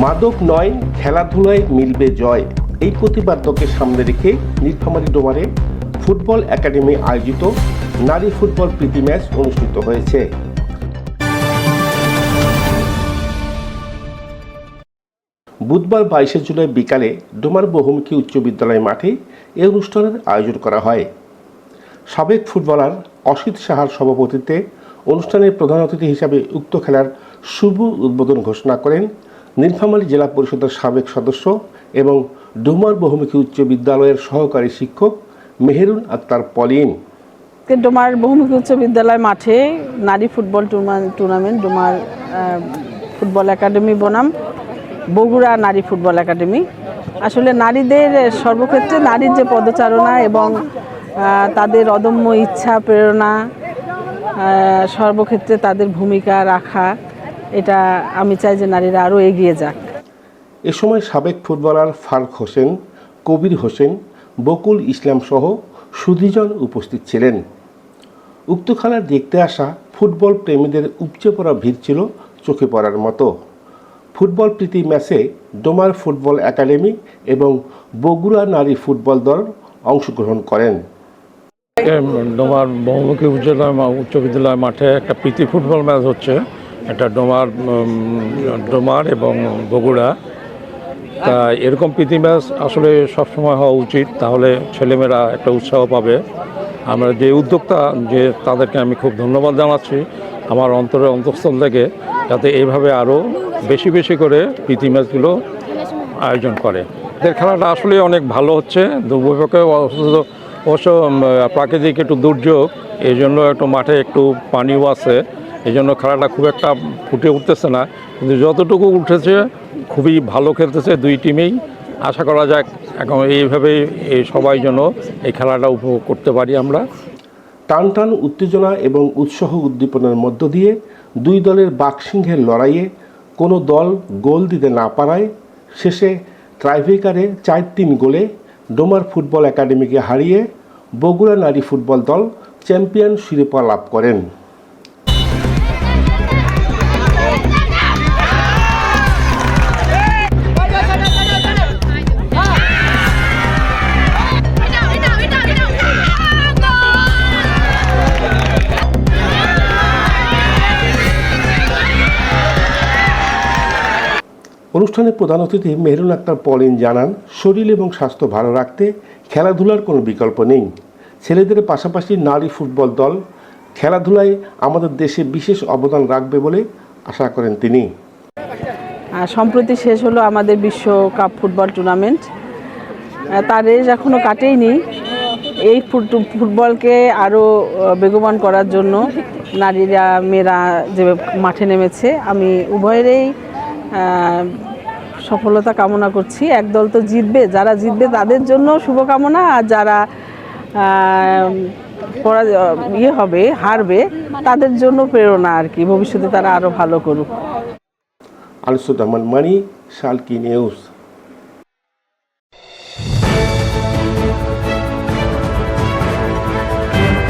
মাদক নয়, খেলাধুলায় মিলবে জয়, এই প্রতিপাদ্যকে সামনে রেখে নীলফামারী ডোমারে ফুটবল একাডেমি আয়োজিত নারী ফুটবল প্রীতি ম্যাচ অনুষ্ঠিত হয়েছে। বুধবার 22শে জুলাই বিকালে ডোমার বহুমুখী উচ্চ বিদ্যালয় মাঠে এই অনুষ্ঠানের আয়োজন করা হয়। সাবেক ফুটবলার অসিত সাহার সভাপতিত্বে অনুষ্ঠানের প্রধান অতিথি হিসাবে উক্ত খেলার শুভ উদ্বোধন ঘোষণা করেন নীলফামারী জেলা পরিষদের সাবেক সদস্য এবং ডোমার বহুমুখী উচ্চ বিদ্যালয়ের সহকারী শিক্ষক মেহেরুন আক্তার পলিন। ডোমার বহুমুখী উচ্চ বিদ্যালয় মাঠে নারী football tournament Domar football academy বনাম বগুড়া নারী ফুটবল একাডেমি। আসলে নারীদের সর্বক্ষেত্রে নারীর যে পদচারণা এবং তাদের অদম্য ইচ্ছা প্রেরণা, সর্বক্ষেত্রে তাদের ভূমিকা রাখা, এটা আমি চাই যে নারীরা আরও এগিয়ে যাক। এ সময় সাবেক ফুটবলার ফারুক হোসেন, কবির হোসেন, বকুল ইসলাম সহ সুধীজন উপস্থিত ছিলেন। উক্ত খেলা দেখতে আসা ফুটবল প্রেমীদের উপচে পড়া ভিড় ছিল চোখে পড়ার মতো। ফুটবল প্রীতি ম্যাচে ডোমার ফুটবল একাডেমি এবং বগুড়া নারী ফুটবল দল অংশগ্রহণ করেন। ডোমার বহুমুখী উচ্চ বিদ্যালয় মাঠে একটা প্রীতি ফুটবল ম্যাচ হচ্ছে। এটা ডোমার এবং বগুড়া। তা এরকম প্রীতি ম্যাচ আসলে সবসময় হওয়া উচিত, তাহলে ছেলেমেয়েরা একটা উৎসাহ পাবে। আমরা যে উদ্যোক্তা যে তাদেরকে আমি খুব ধন্যবাদ জানাচ্ছি আমার অন্তঃস্থল থেকে, যাতে এইভাবে আরও বেশি বেশি করে প্রীতি ম্যাচগুলো আয়োজন করে। এদের খেলাটা আসলে অনেক ভালো হচ্ছে। দুর্ভাগ্যে অবশ্য প্রাকৃতিক একটু দুর্যোগ, এই জন্য একটু মাঠে একটু পানিও আছে, এই জন্য খেলাটা খুব একটা ফুটে উঠতেছে না, কিন্তু যতটুকু উঠেছে খুবই ভালো খেলতেছে দুই টিমেই। আশা করা যাক এখন এইভাবেই সবাই যেন এই খেলাটা উপভোগ করতে পারি আমরা। টান টান উত্তেজনা এবং উৎসাহ উদ্দীপনার মধ্য দিয়ে দুই দলের বাকসিংহের লড়াইয়ে কোনো দল গোল দিতে না পারায় শেষে ট্রাইব্রেকারে 4-3 গোলে ডোমার ফুটবল একাডেমিকে হারিয়ে বগুড়া নারী ফুটবল দল চ্যাম্পিয়ন শিরোপা লাভ করেন। অনুষ্ঠানে প্রধান অতিথি মেহেরুন আক্তার পলিন জানান, শরীর এবং স্বাস্থ্য ভালো রাখতে খেলাধুলার কোনো বিকল্প নেই। ছেলেদের পাশাপাশি নারী ফুটবল দল খেলাধুলায় আমাদের দেশে বিশেষ অবদান রাখবে বলে আশা করেন তিনি। সম্প্রতি শেষ হলো আমাদের বিশ্বকাপ ফুটবল টুর্নামেন্ট, তার রেশ এখনও কাটেইনি। এই ফুটবলকে আরও বেগবান করার জন্য নারীরা মেয়েরা যে মাঠে নেমেছে, আমি উভয়েরই সফলতা কামনা করছি। একদল তো জিতবে, যারা জিতবে তাদের জন্য শুভকামনা, আর যারা হারবে তাদের জন্য প্রেরণা আর কি, ভবিষ্যতে তারা আরও ভালো করুক। আলসুদ্দামান মানি, শালকি নিউজ।